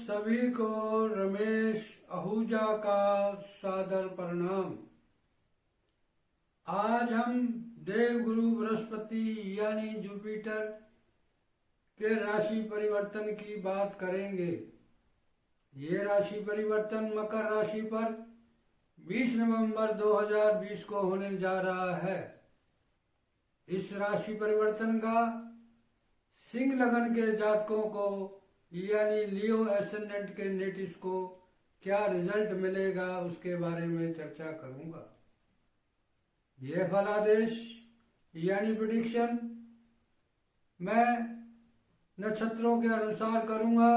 सभी को रमेश आहूजा का सादर प्रणाम। आज हम देवगुरु बृहस्पति यानी जुपिटर के राशि परिवर्तन की बात करेंगे। ये राशि परिवर्तन मकर राशि पर 20 नवंबर 2020 को होने जा रहा है। इस राशि परिवर्तन का सिंह लगन के जातकों को यानी लियो एसेंडेंट के नेटिव्स को क्या रिजल्ट मिलेगा उसके बारे में चर्चा करूंगा। यह फलादेश यानी प्रेडिक्शन मैं नक्षत्रों के अनुसार करूंगा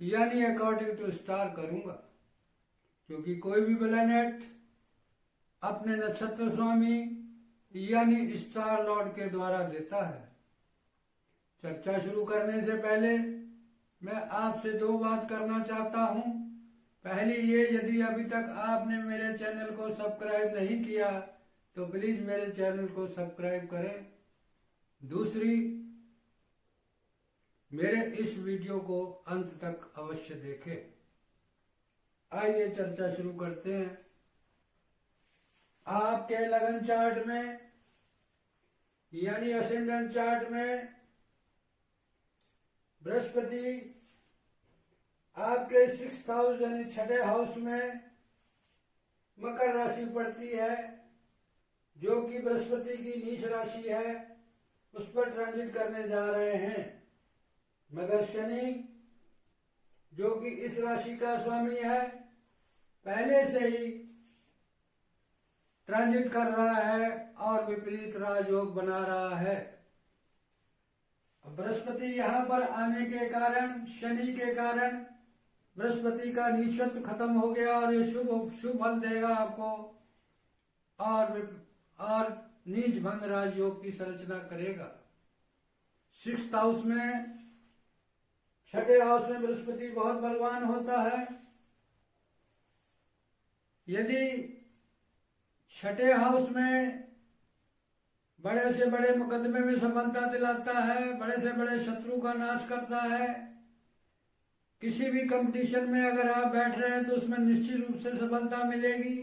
यानी अकॉर्डिंग टू स्टार करूंगा, क्योंकि कोई भी प्लैनेट अपने नक्षत्र स्वामी यानी स्टार लॉर्ड के द्वारा देता है। चर्चा शुरू करने से पहले मैं आपसे दो बात करना चाहता हूं। पहली ये, यदि अभी तक आपने मेरे चैनल को सब्सक्राइब नहीं किया तो प्लीज मेरे चैनल को सब्सक्राइब करें। दूसरी, मेरे इस वीडियो को अंत तक अवश्य देखें। आइए चर्चा शुरू करते हैं। आपके लगन चार्ट में यानी असेंडेंट चार्ट में बृहस्पति आपके 6th हाउस यानी छठे हाउस में मकर राशि पड़ती है, जो कि बृहस्पति की नीच राशि है, उस पर ट्रांजिट करने जा रहे हैं। मगर शनि जो कि इस राशि का स्वामी है पहले से ही ट्रांजिट कर रहा है और विपरीत राजयोग बना रहा है। बृहस्पति यहाँ पर आने के कारण, शनि के कारण बृहस्पति का नीचत्व खत्म हो गया और ये शुभ फल देगा आपको और नीच भंग राजयोग की संरचना करेगा। 6th हाउस में, छठे हाउस में बृहस्पति बहुत बलवान होता है। यदि छठे हाउस में बड़े से बड़े मुकदमे में सफलता दिलाता है, बड़े से बड़े शत्रु का नाश करता है। किसी भी कंपटीशन में अगर आप बैठ रहे हैं तो उसमें निश्चित रूप से सफलता मिलेगी।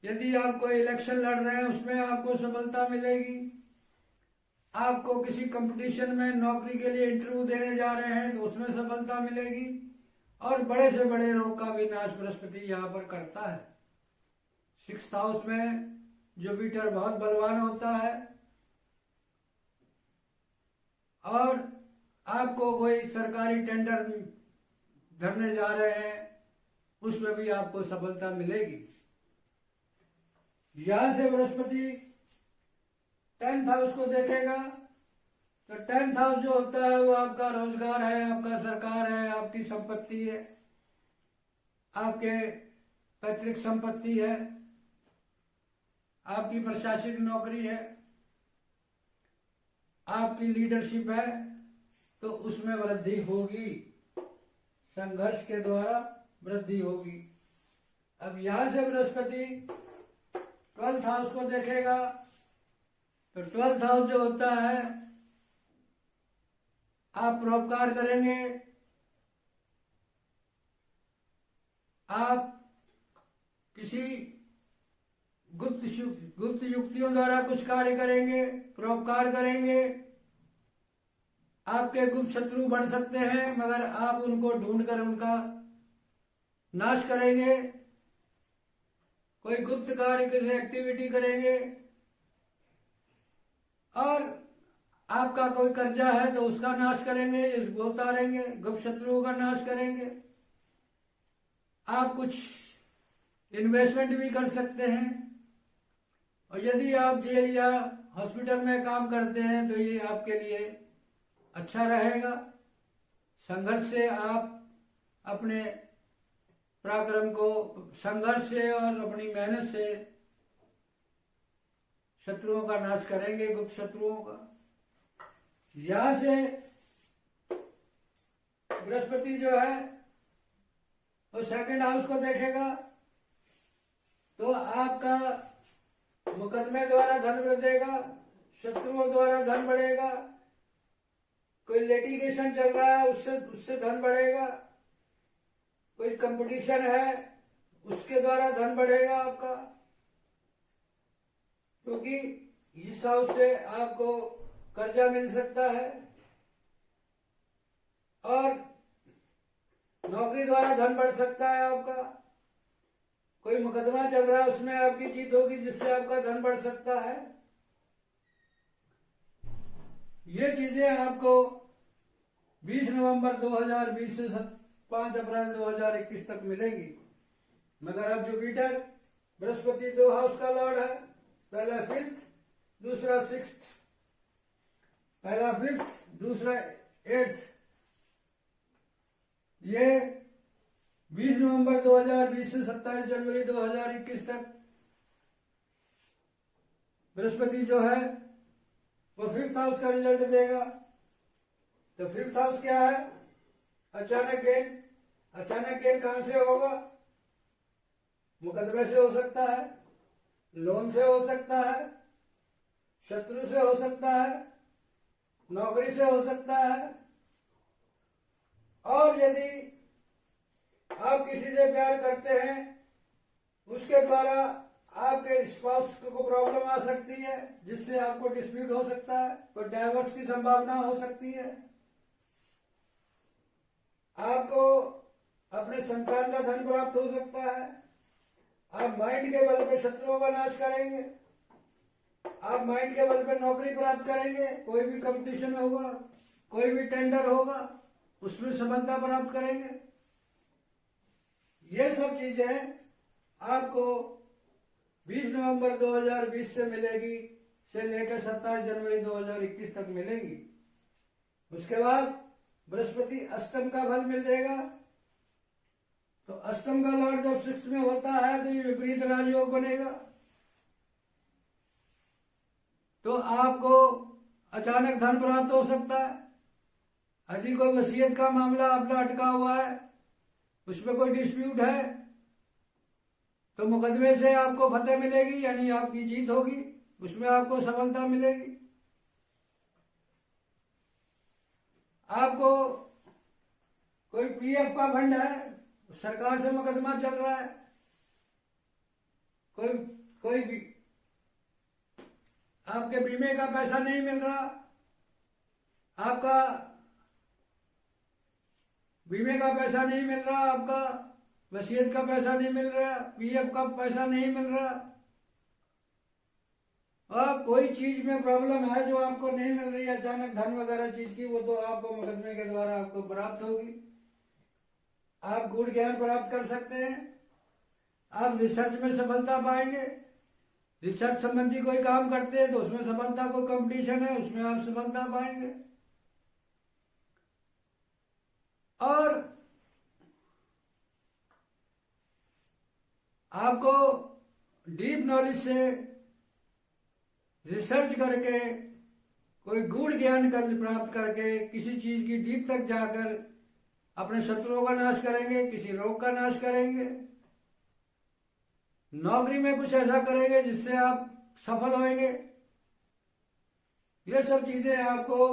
यदि आप कोई इलेक्शन लड़ रहे हैं उसमें आपको सफलता मिलेगी। आपको किसी कंपटीशन में नौकरी के लिए इंटरव्यू देने जा रहे हैं तो उसमें सफलता मिलेगी। और बड़े से बड़े रोग का भी नाश बृहस्पति यहाँ पर करता है। 6th हाउस में जुपिटर बहुत बलवान होता है और आपको कोई सरकारी टेंडर धरने जा रहे हैं उसमें भी आपको सफलता मिलेगी। यहां से बृहस्पति 10th हाउस को देखेगा तो 10th हाउस जो होता है वो आपका रोजगार है, आपका सरकार है, आपकी संपत्ति है, आपके पैतृक संपत्ति है, आपकी प्रशासनिक नौकरी है, आपकी लीडरशिप है, तो उसमें वृद्धि होगी। संघर्ष के द्वारा वृद्धि होगी। अब यहां से बृहस्पति 12th हाउस को देखेगा तो 12th हाउस जो होता है, आप परोपकार करेंगे, आप किसी गुप्त युक्तियों द्वारा कुछ कार्य करेंगे, परोपकार करेंगे। आपके गुप्त शत्रु बढ़ सकते हैं मगर आप उनको ढूंढकर उनका नाश करेंगे। कोई गुप्त कार्य, किसी एक्टिविटी करेंगे और आपका कोई कर्जा है तो उसका नाश करेंगे, इसको उतारेंगे, गुप्त शत्रुओं का नाश करेंगे। आप कुछ इन्वेस्टमेंट भी कर सकते हैं। और यदि आप जेल या हॉस्पिटल में काम करते हैं तो ये आपके लिए अच्छा रहेगा। संघर्ष से आप अपने पराक्रम को, संघर्ष से और अपनी मेहनत से शत्रुओं का नाश करेंगे, गुप्त शत्रुओं का। यहां से बृहस्पति जो है वो 2nd हाउस को देखेगा तो आपका मुकदमे द्वारा धन बढ़ेगा, शत्रुओं द्वारा धन बढ़ेगा। कोई लिटिगेशन चल रहा है उससे धन बढ़ेगा। कोई कंपटीशन है उसके द्वारा धन बढ़ेगा आपका, क्योंकि इस हाउस से आपको कर्जा मिल सकता है। और नौकरी द्वारा धन बढ़ सकता है आपका, कोई मुकदमा चल रहा है उसमें आपकी जीत होगी जिससे आपका धन बढ़ सकता है। ये चीजें आपको 20 नवंबर 2020 से 5 अप्रैल 2021 तक मिलेंगी। मगर अब जुपिटर बृहस्पति 2 हाउस का लॉर्ड है, पहला 5th, दूसरा 6th, पहला 5th, दूसरा 8th। ये 20 नवंबर 2020 से 27 जनवरी 2021 तक बृहस्पति जो है वो 5th हाउस का रिजल्ट देगा। तो 5th हाउस क्या है? अचानक गेन। अचानक गेन कहां से होगा? मुकदमे से हो सकता है, लोन से हो सकता है, शत्रु से हो सकता है, नौकरी से हो सकता है। और यदि आप किसी से प्यार करते हैं उसके द्वारा आपके स्पाउस को प्रॉब्लम आ सकती है जिससे आपको डिस्प्यूट हो सकता है, तो डाइवोर्स की संभावना हो सकती है। आपको अपने संतान का धन प्राप्त हो सकता है। आप माइंड के बल पे शत्रुओं का नाश करेंगे, आप माइंड के बल पे नौकरी प्राप्त करेंगे, कोई भी कंपटीशन होगा, कोई भी टेंडर होगा उसमें सफलता प्राप्त करेंगे। ये सब चीजें आपको 20 नवंबर 2020 से मिलेगी, से लेकर 27 जनवरी 2021 तक मिलेंगी। उसके बाद बृहस्पति अष्टम का फल मिल जाएगा। तो अष्टम का लॉर्ड जब 6th में होता है तो ये विपरीत राजयोग बनेगा। तो आपको अचानक धन प्राप्त हो सकता है। यदि कोई वसीयत का मामला अपना अटका हुआ है, उसमें कोई डिस्प्यूट है, तो मुकदमे से आपको फतेह मिलेगी, यानी आपकी जीत होगी, उसमें आपको सफलता मिलेगी। आपको कोई पीएफ का फंड है, सरकार से मुकदमा चल रहा है, कोई भी आपके बीमे का पैसा नहीं मिल रहा, आपका बीमे का पैसा नहीं मिल रहा, आपका वसीयत का पैसा नहीं मिल रहा, पीएफ का पैसा नहीं मिल रहा, और कोई चीज में प्रॉब्लम है जो आपको नहीं मिल रही, अचानक धन वगैरह चीज की, वो तो आपको मुकदमे के द्वारा आपको प्राप्त होगी। आप गूढ़ ज्ञान प्राप्त कर सकते हैं। आप रिसर्च में सफलता पाएंगे। रिसर्च संबंधी कोई काम करते हैं तो उसमें सफलता, कोई कंपटीशन है उसमें आप सफलता पाएंगे। और आपको डीप नॉलेज से रिसर्च करके, कोई गूढ़ ज्ञान प्राप्त करके, किसी चीज की डीप तक जाकर अपने शत्रुओं का नाश करेंगे, किसी रोग का नाश करेंगे, नौकरी में कुछ ऐसा करेंगे जिससे आप सफल होंगे। ये सब चीजें आपको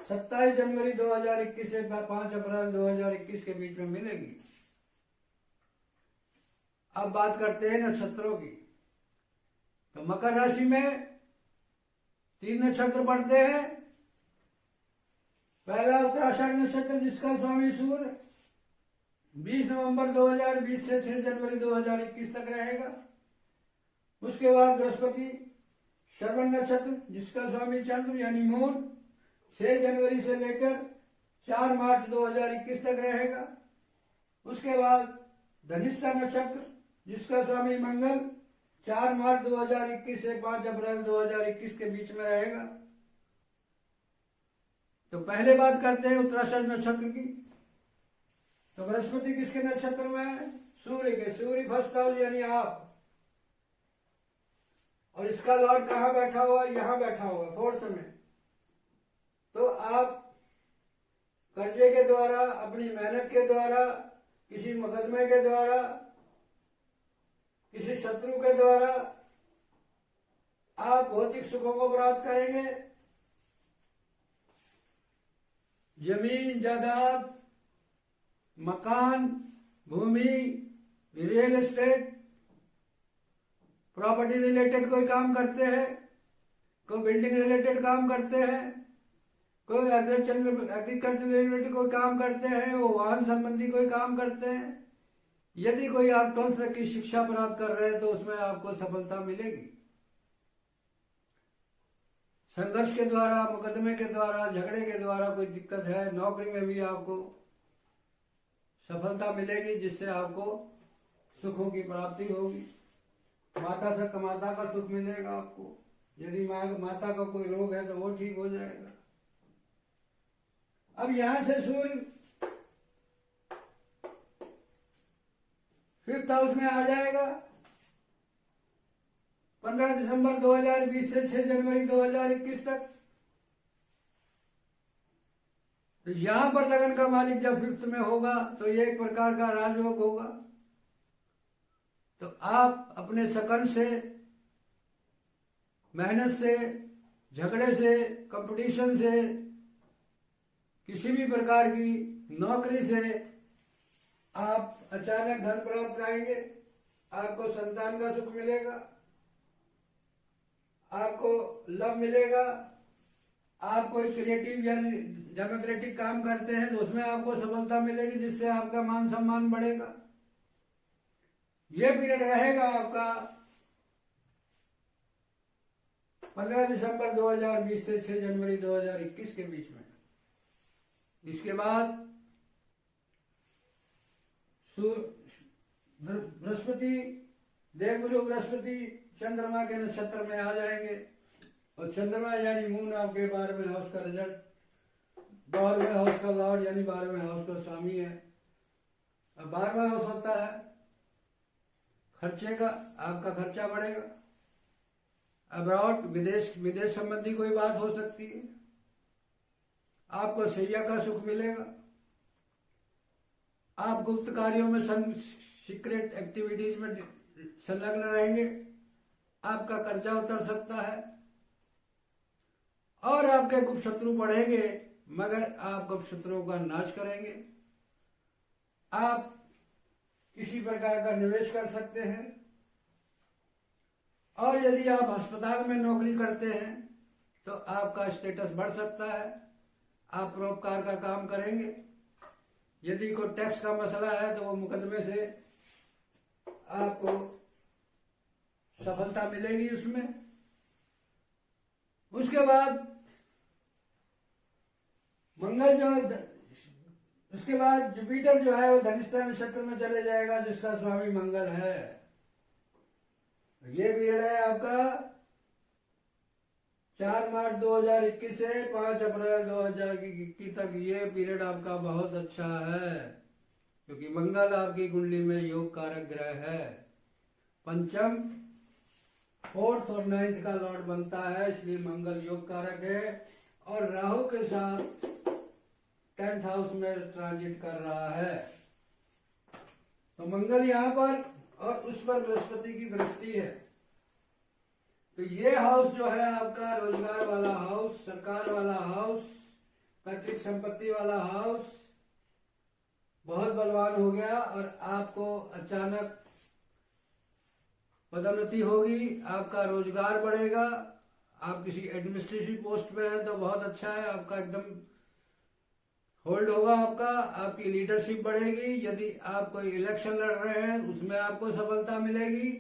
27 जनवरी 2021 से 5 अप्रैल 2021 के बीच में मिलेगी। अब बात करते हैं नक्षत्रों की। तो मकर राशि में 3 नक्षत्र पड़ते हैं। पहला उत्तराषाढ़ नक्षत्र जिसका स्वामी सूर्य 20 नवंबर 2020 से 6 जनवरी 2021 तक रहेगा। उसके बाद बृहस्पति श्रवण नक्षत्र जिसका स्वामी चंद्र यानी मून 6 जनवरी से लेकर 4 मार्च 2021 तक रहेगा। उसके बाद धनिष्ठा नक्षत्र जिसका स्वामी मंगल 4 मार्च 2021 से 5 अप्रैल 2021 के बीच में रहेगा। तो पहले बात करते हैं उत्तराषाढ़ नक्षत्र की। तो बृहस्पति किसके नक्षत्र में है? सूर्य के। सूर्य फर्स्ट हाउस यानी आप, और इसका लॉर्ड कहाँ बैठा हुआ? यहां बैठा हुआ 4th में। तो आप कर्जे के द्वारा, अपनी मेहनत के द्वारा, किसी मुकदमे के द्वारा, किसी शत्रु के द्वारा आप भौतिक सुखों को प्राप्त करेंगे। जमीन जायदाद, मकान, भूमि, रियल एस्टेट, प्रॉपर्टी रिलेटेड कोई काम करते हैं, कोई बिल्डिंग रिलेटेड काम करते हैं, कोई एग्रीकल्चर रिलेटेड कोई काम करते हैं, वो वाहन संबंधी कोई काम करते हैं, यदि कोई आप 12th तक की शिक्षा प्राप्त कर रहे हैं तो उसमें आपको सफलता मिलेगी। संघर्ष के द्वारा, मुकदमे के द्वारा, झगड़े के द्वारा कोई दिक्कत है, नौकरी में भी आपको सफलता मिलेगी, जिससे आपको सुखों की प्राप्ति होगी। माता से कमाता का सुख मिलेगा आपको। यदि माता का कोई रोग है तो वो ठीक हो जाएगा। अब यहां से सूर्य 5th हाउस में आ जाएगा 15 दिसंबर 2020 से 6 जनवरी 2021 तक। तो यहां पर लगन का मालिक जब 5th में होगा तो ये एक प्रकार का राजयोग होगा। तो आप अपने शकल से, मेहनत से, झगड़े से, कंपटीशन से, किसी भी प्रकार की नौकरी से आप अचानक धन प्राप्त करेंगे। आपको संतान का सुख मिलेगा, आपको लव मिलेगा। आप कोई क्रिएटिव या डेमोक्रेटिक काम करते हैं तो उसमें आपको सफलता मिलेगी, जिससे आपका मान सम्मान बढ़ेगा। ये पीरियड रहेगा आपका 15 दिसंबर 2020 से 6 जनवरी 2021 के बीच में। इसके बाद बृहस्पति, देवगुरु बृहस्पति चंद्रमा के नक्षत्र में आ जाएंगे, और चंद्रमा यानी मून आपके 12वें हाउस का रिजल्ट, 12वें हाउस का लॉर्ड यानी 12वें हाउस का स्वामी है। अब 12वां हाउस होता है खर्चे का, आपका खर्चा बढ़ेगा। अब्रॉड, विदेश संबंधी कोई बात हो सकती है। आपको शैया का सुख मिलेगा। आप गुप्त कार्यों में, सीक्रेट एक्टिविटीज में संलग्न रहेंगे। आपका कर्जा उतर सकता है और आपके गुप्त शत्रु बढ़ेंगे, मगर आप गुप्त शत्रुओं का नाश करेंगे। आप किसी प्रकार का निवेश कर सकते हैं, और यदि आप अस्पताल में नौकरी करते हैं तो आपका स्टेटस बढ़ सकता है। आप परोपकार का काम करेंगे। यदि कोई टैक्स का मसला है तो वो मुकदमे से आपको सफलता मिलेगी उसमें। उसके बाद मंगल जो, उसके बाद जुपिटर जो है वो धनिष्ठा नक्षत्र में चले जाएगा, जिसका स्वामी मंगल है। ये पीरियड है आपका 4 मार्च 2021 से 5 अप्रैल 2021 तक। ये पीरियड आपका बहुत अच्छा है, क्योंकि मंगल आपकी कुंडली में योग कारक ग्रह है। पंचम, 4th और 9th का लॉर्ड बनता है, इसलिए मंगल योग कारक है। और राहु के साथ 10th हाउस में ट्रांजिट कर रहा है। तो मंगल यहाँ पर, और उस पर बृहस्पति की दृष्टि है। तो ये हाउस जो है आपका रोजगार वाला हाउस, सरकार वाला हाउस, पैतृक संपत्ति वाला हाउस बहुत बलवान हो गया, और आपको अचानक पदोन्नति होगी, आपका रोजगार बढ़ेगा। आप किसी एडमिनिस्ट्रेटिव पोस्ट पे हैं तो बहुत अच्छा है, आपका एकदम होल्ड होगा आपका, आपकी लीडरशिप बढ़ेगी। यदि आप कोई इलेक्शन लड़ रहे हैं उसमें आपको सफलता मिलेगी।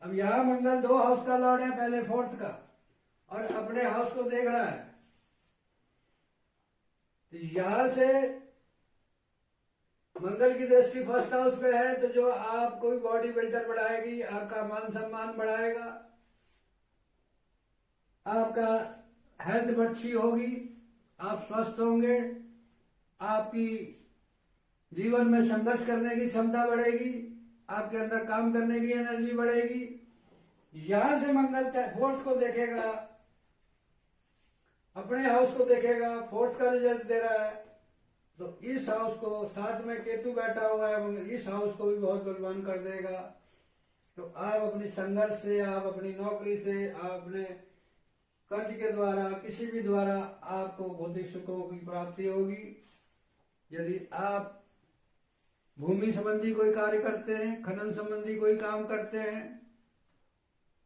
अब यहाँ मंगल 2 हाउस का लॉर्ड है, पहले 4th का, और अपने हाउस को देख रहा है। तो यहां से मंगल की दृष्टि 1st हाउस पे है, तो जो आप कोई बॉडी बिल्डर बढ़ाएगी, आपका मान सम्मान बढ़ाएगा, आपका हेल्थ अच्छी होगी, आप स्वस्थ होंगे, आपकी जीवन में संघर्ष करने की क्षमता बढ़ेगी, आपके अंदर काम करने की एनर्जी बढ़ेगी। यहां से मंगल 4th को देखेगा, अपने हाउस को देखेगा, 4th का रिजल्ट दे रहा है। तो इस हाउस को, साथ में केतु बैठा हुआ है मंगल, इस हाउस को भी बहुत बलवान कर देगा। तो आप अपनी संघर्ष से, आप अपनी नौकरी से, आप अपने कर्ज के द्वारा, किसी भी द्वारा आपको भौतिक सुखों की प्राप्ति होगी। यदि आप भूमि संबंधी कोई कार्य करते हैं, खनन संबंधी कोई काम करते हैं,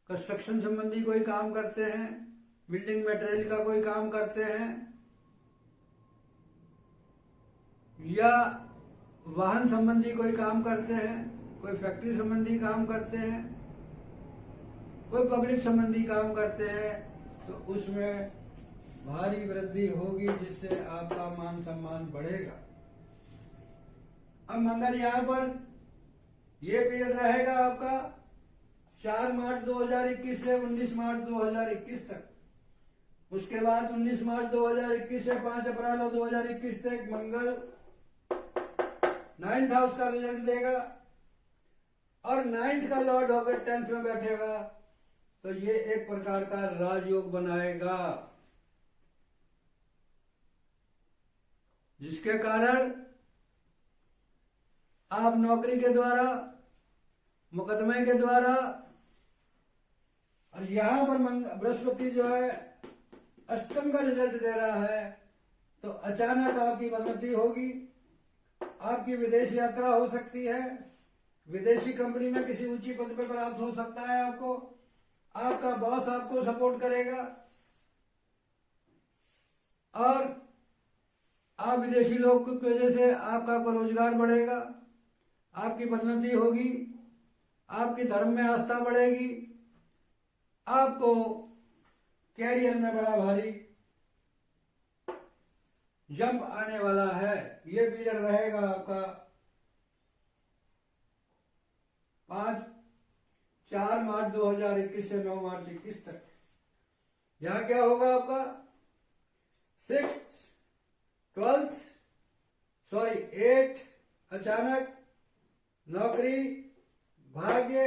कंस्ट्रक्शन संबंधी कोई काम करते हैं, बिल्डिंग मटेरियल का कोई काम करते हैं, या वाहन संबंधी कोई काम करते हैं, कोई फैक्ट्री संबंधी काम करते हैं, कोई पब्लिक संबंधी काम करते हैं, तो उसमें भारी वृद्धि होगी, जिससे आपका मान सम्मान बढ़ेगा। अब मंगल यहाँ पर ये पीरियड रहेगा आपका 4 मार्च 2021 से 19 मार्च 2021 तक। उसके बाद 19 मार्च 2021 से 5 अप्रैल 2021 तक मंगल 9th हाउस का रिजल्ट देगा, और 9th का लॉर्ड होकर 10th में बैठेगा, तो ये एक प्रकार का राजयोग बनाएगा, जिसके कारण आप नौकरी के द्वारा, मुकदमे के द्वारा, और यहां पर बृहस्पति जो है अष्टम का रिजल्ट दे रहा है, तो अचानक आपकी पदोन्नति होगी, आपकी विदेश यात्रा हो सकती है, विदेशी कंपनी में किसी ऊंची पद पर प्राप्त हो सकता है आपको, आपका बॉस आपको सपोर्ट करेगा, और आप विदेशी लोग की वजह से आपका रोजगार बढ़ेगा, आपकी पदोन्नति होगी, आपकी धर्म में आस्था बढ़ेगी, आपको कैरियर में बड़ा भारी जंप आने वाला है। ये पीरियड रहेगा आपका 4 मार्च 2021 से 9 मार्च 21 तक। यहां क्या होगा आपका 6th 12th 8 अचानक नौकरी, भाग्य,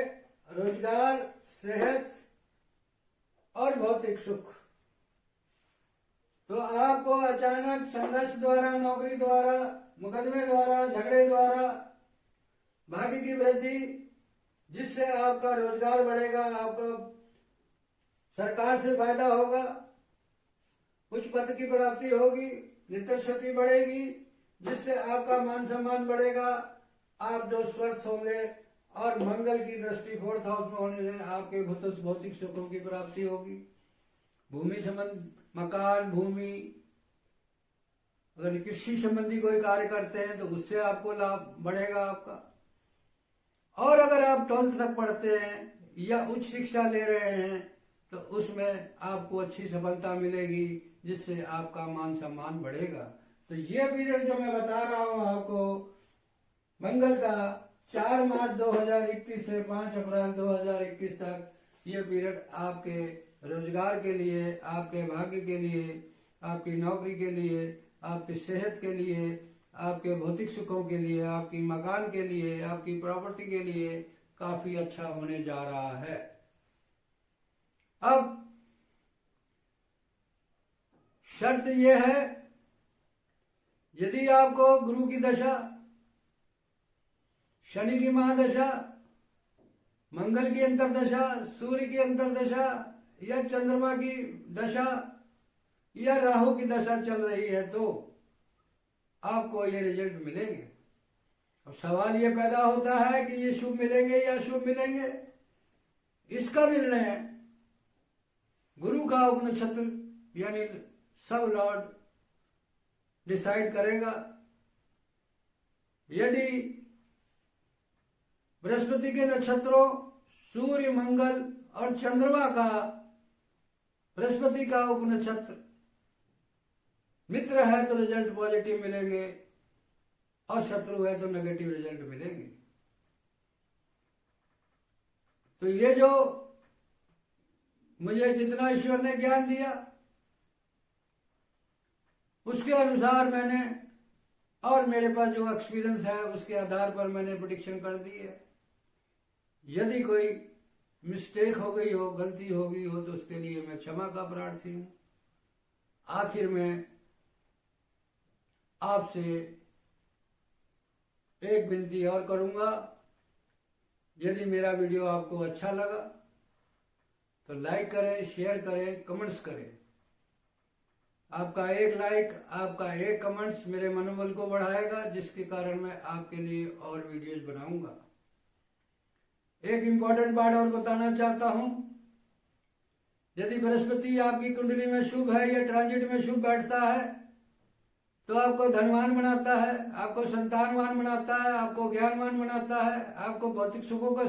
रोजगार, सेहत और भौतिक सुख। तो आपको अचानक संघर्ष द्वारा, नौकरी द्वारा, मुकदमे द्वारा, झगड़े द्वारा भाग्य की वृद्धि, जिससे आपका रोजगार बढ़ेगा, आपका सरकार से फायदा होगा, उच्च पद की प्राप्ति होगी, नित्य शक्ति बढ़ेगी, जिससे आपका मान सम्मान बढ़ेगा, आप जो स्वस्थ होंगे, और मंगल की दृष्टि 4th हाउस में होने से आपके भौतिक सुखों की प्राप्ति होगी। भूमि संबंध, मकान, भूमि, अगर कृषि संबंधी कोई कार्य करते हैं तो उससे आपको लाभ बढ़ेगा आपका। और अगर आप 12th तक पढ़ते हैं या उच्च शिक्षा ले रहे हैं तो उसमें आपको अच्छी सफलता मिलेगी, जिससे आपका मान सम्मान बढ़ेगा। तो ये पीरियड जो मैं बता रहा हूं आपको मंगल का 4 मार्च 2021 से 5 अप्रैल 2021 तक, ये पीरियड आपके रोजगार के लिए, आपके भाग्य के लिए, आपकी नौकरी के लिए, आपकी सेहत के लिए, आपके भौतिक सुखों के लिए, आपकी मकान के लिए, आपकी प्रॉपर्टी के लिए काफी अच्छा होने जा रहा है। अब शर्त यह है, यदि आपको गुरु की दशा, शनि की महादशा, मंगल की अंतरदशा, सूर्य की अंतरदशा, या चंद्रमा की दशा, या राहु की दशा चल रही है, तो आपको ये रिजल्ट मिलेंगे। अब सवाल ये पैदा होता है कि ये शुभ मिलेंगे या अशुभ मिलेंगे। इसका निर्णय गुरु का उपनक्षत्र यानी सब लॉर्ड डिसाइड करेगा। यदि बृहस्पति के नक्षत्रों सूर्य, मंगल और चंद्रमा का, बृहस्पति का उपनक्षत्र मित्र है तो रिजल्ट पॉजिटिव मिलेंगे, और शत्रु है तो नेगेटिव रिजल्ट मिलेंगे। तो ये जो मुझे जितना ईश्वर ने ज्ञान दिया उसके अनुसार मैंने, और मेरे पास जो एक्सपीरियंस है उसके आधार पर मैंने प्रेडिक्शन कर दी है। यदि कोई मिस्टेक हो गई हो, गलती हो गई हो, तो उसके लिए मैं क्षमा का प्रार्थी हूं। आखिर में आपसे एक विनती और करूंगा, यदि मेरा वीडियो आपको अच्छा लगा तो लाइक करें, शेयर करें, कमेंट्स करें, आपका एक लाइक, आपका एक कमेंट्स मेरे मनोबल को बढ़ाएगा, जिसके कारण मैं आपके लिए और वीडियोस बनाऊंगा। एक इम्पॉर्टेंट बात और बताना चाहता हूं, यदि बृहस्पति आपकी कुंडली में शुभ है या ट्रांजिट में शुभ बैठता है तो आपको धनवान बनाता है, आपको संतानवान बनाता है, आपको ज्ञानवान बनाता है, आपको भौतिक सुखों का